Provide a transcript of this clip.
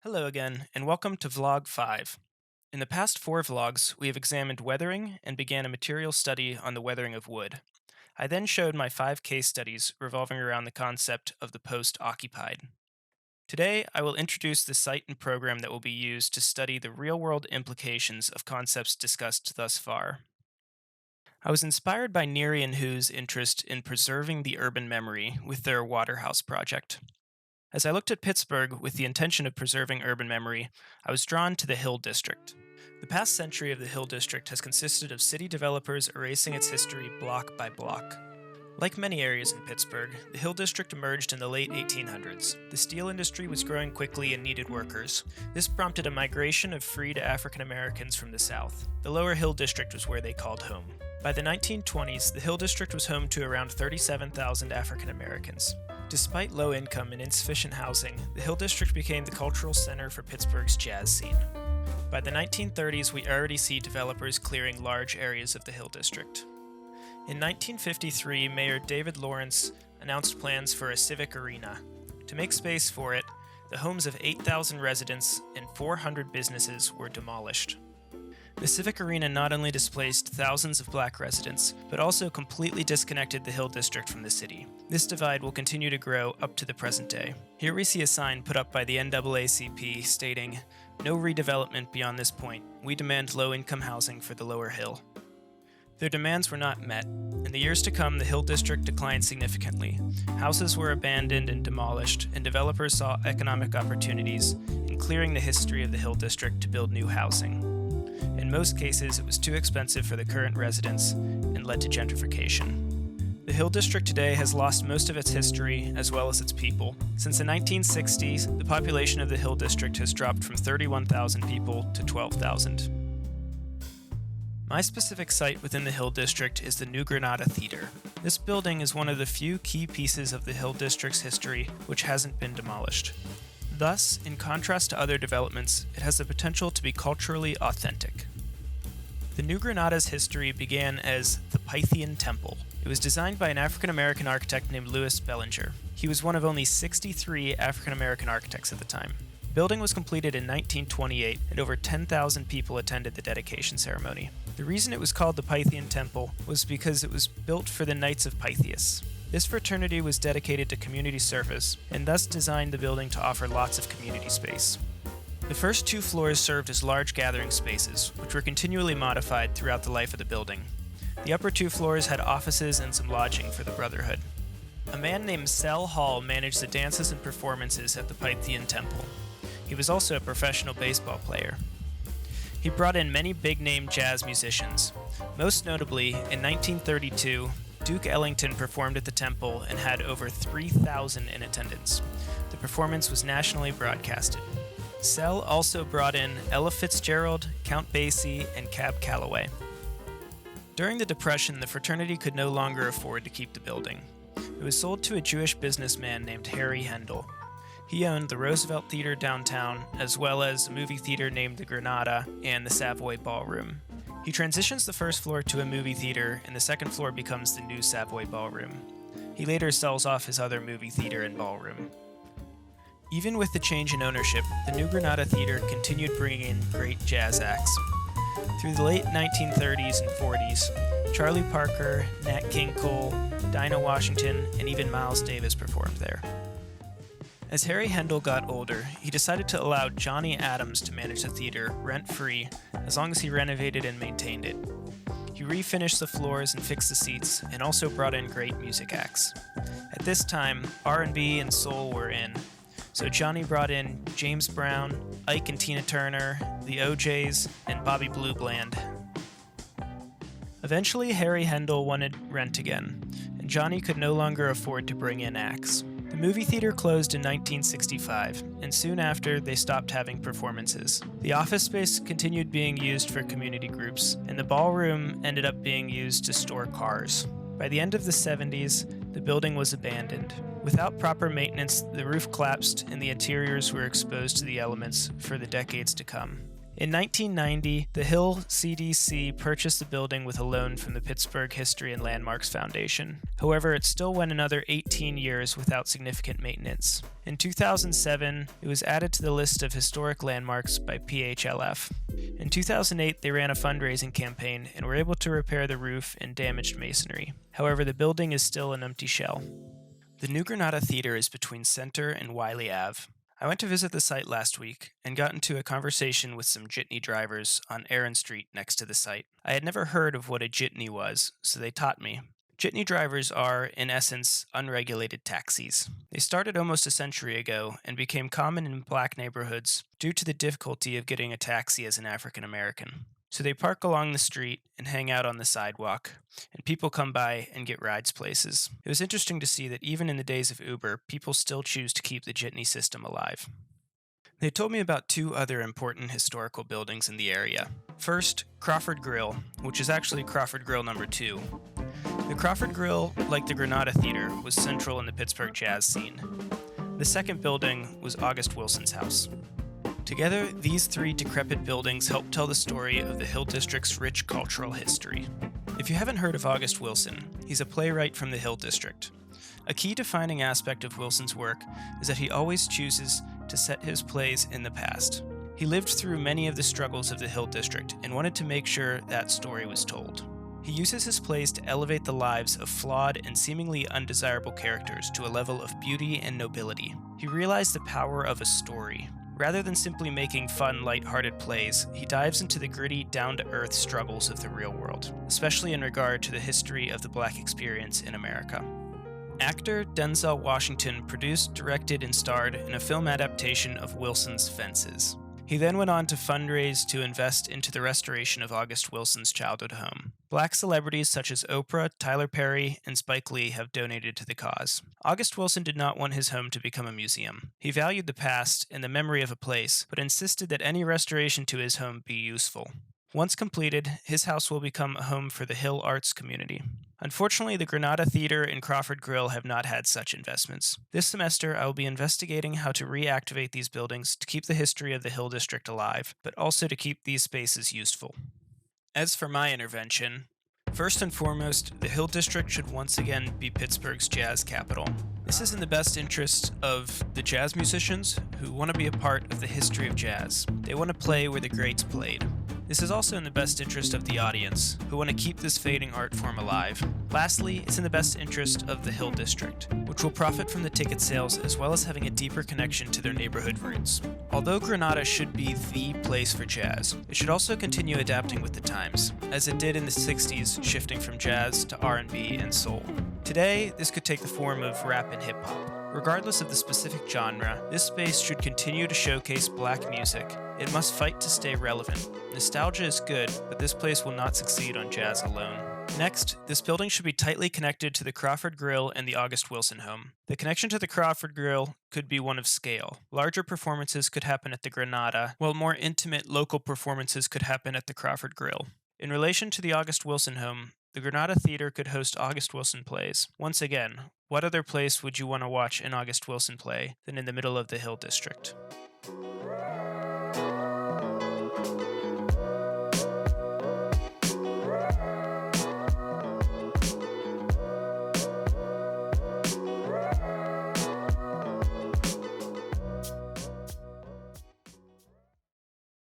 Hello again, and welcome to Vlog 5. In the past 4 vlogs, we have examined weathering and began a material study on the weathering of wood. I then showed my 5 case studies revolving around the concept of the post-occupied. Today, I will introduce the site and program that will be used to study the real-world implications of concepts discussed thus far. I was inspired by Neary and Hu's interest in preserving the urban memory with their Waterhouse project. As I looked at Pittsburgh with the intention of preserving urban memory, I was drawn to the Hill District. The past century of the Hill District has consisted of city developers erasing its history block by block. Like many areas in Pittsburgh, the Hill District emerged in the late 1800s. The steel industry was growing quickly and needed workers. This prompted a migration of freed African Americans from the South. The Lower Hill District was where they called home. By the 1920s, the Hill District was home to around 37,000 African Americans. Despite low income and insufficient housing, the Hill District became the cultural center for Pittsburgh's jazz scene. By the 1930s, we already see developers clearing large areas of the Hill District. In 1953, Mayor David Lawrence announced plans for a civic arena. To make space for it, the homes of 8,000 residents and 400 businesses were demolished. The civic arena not only displaced thousands of black residents, but also completely disconnected the Hill District from the city. This divide will continue to grow up to the present day. Here we see a sign put up by the NAACP stating, "No redevelopment beyond this point. We demand low-income housing for the Lower Hill." Their demands were not met. In the years to come, the Hill District declined significantly. Houses were abandoned and demolished, and developers saw economic opportunities in clearing the history of the Hill District to build new housing. In most cases, it was too expensive for the current residents and led to gentrification. The Hill District today has lost most of its history as well as its people. Since the 1960s, the population of the Hill District has dropped from 31,000 people to 12,000. My specific site within the Hill District is the new Granada Theater. This building is one of the few key pieces of the Hill District's history which hasn't been demolished. Thus, in contrast to other developments, it has the potential to be culturally authentic. The New Granada's history began as the Pythian Temple. It was designed by an African-American architect named Louis Bellinger. He was one of only 63 African-American architects at the time. The building was completed in 1928, and over 10,000 people attended the dedication ceremony. The reason it was called the Pythian Temple was because it was built for the Knights of Pythias. This fraternity was dedicated to community service, and thus designed the building to offer lots of community space. The first 2 floors served as large gathering spaces, which were continually modified throughout the life of the building. The upper 2 floors had offices and some lodging for the Brotherhood. A man named Sel Hall managed the dances and performances at the Pythian Temple. He was also a professional baseball player. He brought in many big-name jazz musicians. Most notably, in 1932, Duke Ellington performed at the temple and had over 3,000 in attendance. The performance was nationally broadcasted. Sel also brought in Ella Fitzgerald, Count Basie, and Cab Calloway. During the Depression, the fraternity could no longer afford to keep the building. It was sold to a Jewish businessman named Harry Hendel. He owned the Roosevelt Theater downtown, as well as a movie theater named the Granada and the Savoy Ballroom. He transitions the first floor to a movie theater, and the second floor becomes the new Savoy Ballroom. He later sells off his other movie theater and ballroom. Even with the change in ownership, the new Granada Theater continued bringing in great jazz acts. Through the late 1930s and 40s, Charlie Parker, Nat King Cole, Dinah Washington, and even Miles Davis performed there. As Harry Hendel got older, he decided to allow Johnny Adams to manage the theater rent-free as long as he renovated and maintained it. He refinished the floors and fixed the seats, and also brought in great music acts. At this time, R&B and soul were in, so Johnny brought in James Brown, Ike and Tina Turner, the OJs, and Bobby Blue Bland. Eventually, Harry Hendel wanted rent again, and Johnny could no longer afford to bring in acts. The movie theater closed in 1965, and soon after, they stopped having performances. The office space continued being used for community groups, and the ballroom ended up being used to store cars. By the end of the 70s, the building was abandoned. Without proper maintenance, the roof collapsed and the interiors were exposed to the elements for the decades to come. In 1990, the Hill CDC purchased the building with a loan from the Pittsburgh History and Landmarks Foundation. However, it still went another 18 years without significant maintenance. In 2007, it was added to the list of historic landmarks by PHLF. In 2008, they ran a fundraising campaign and were able to repair the roof and damaged masonry. However, the building is still an empty shell. The new Granada Theater is between Center and Wiley Ave. I went to visit the site last week and got into a conversation with some jitney drivers on Aaron Street next to the site. I had never heard of what a jitney was, so they taught me. Jitney drivers are, in essence, unregulated taxis. They started almost a century ago and became common in black neighborhoods due to the difficulty of getting a taxi as an African American. So they park along the street and hang out on the sidewalk, and people come by and get rides places. It was interesting to see that even in the days of Uber, people still choose to keep the jitney system alive. They told me about two other important historical buildings in the area. First, Crawford Grill, which is actually Crawford Grill number 2. The Crawford Grill, like the Granada Theater, was central in the Pittsburgh jazz scene. The second building was August Wilson's house. Together, these three decrepit buildings help tell the story of the Hill District's rich cultural history. If you haven't heard of August Wilson, he's a playwright from the Hill District. A key defining aspect of Wilson's work is that he always chooses to set his plays in the past. He lived through many of the struggles of the Hill District and wanted to make sure that story was told. He uses his plays to elevate the lives of flawed and seemingly undesirable characters to a level of beauty and nobility. He realized the power of a story. Rather than simply making fun, light-hearted plays, he dives into the gritty, down-to-earth struggles of the real world, especially in regard to the history of the Black experience in America. Actor Denzel Washington produced, directed, and starred in a film adaptation of Wilson's Fences. He then went on to fundraise to invest into the restoration of August Wilson's childhood home. Black celebrities such as Oprah, Tyler Perry, and Spike Lee have donated to the cause. August Wilson did not want his home to become a museum. He valued the past and the memory of a place, but insisted that any restoration to his home be useful. Once completed, his house will become a home for the Hill arts community. Unfortunately, the Granada Theater and Crawford Grill have not had such investments. This semester, I will be investigating how to reactivate these buildings to keep the history of the Hill District alive, but also to keep these spaces useful. As for my intervention, first and foremost, the Hill District should once again be Pittsburgh's jazz capital. This is in the best interest of the jazz musicians who want to be a part of the history of jazz. They want to play where the greats played. This is also in the best interest of the audience, who want to keep this fading art form alive. Lastly, it's in the best interest of the Hill District, which will profit from the ticket sales as well as having a deeper connection to their neighborhood roots. Although Granada should be the place for jazz, it should also continue adapting with the times, as it did in the 60s, shifting from jazz to R&B and soul. Today, this could take the form of rap and hip-hop. Regardless of the specific genre, this space should continue to showcase Black music. It must fight to stay relevant. Nostalgia is good, but this place will not succeed on jazz alone. Next, this building should be tightly connected to the Crawford Grill and the August Wilson home. The connection to the Crawford Grill could be one of scale. Larger performances could happen at the Granada, while more intimate local performances could happen at the Crawford Grill. In relation to the August Wilson home, the Granada Theater could host August Wilson plays. Once again, what other place would you want to watch an August Wilson play than in the middle of the Hill District?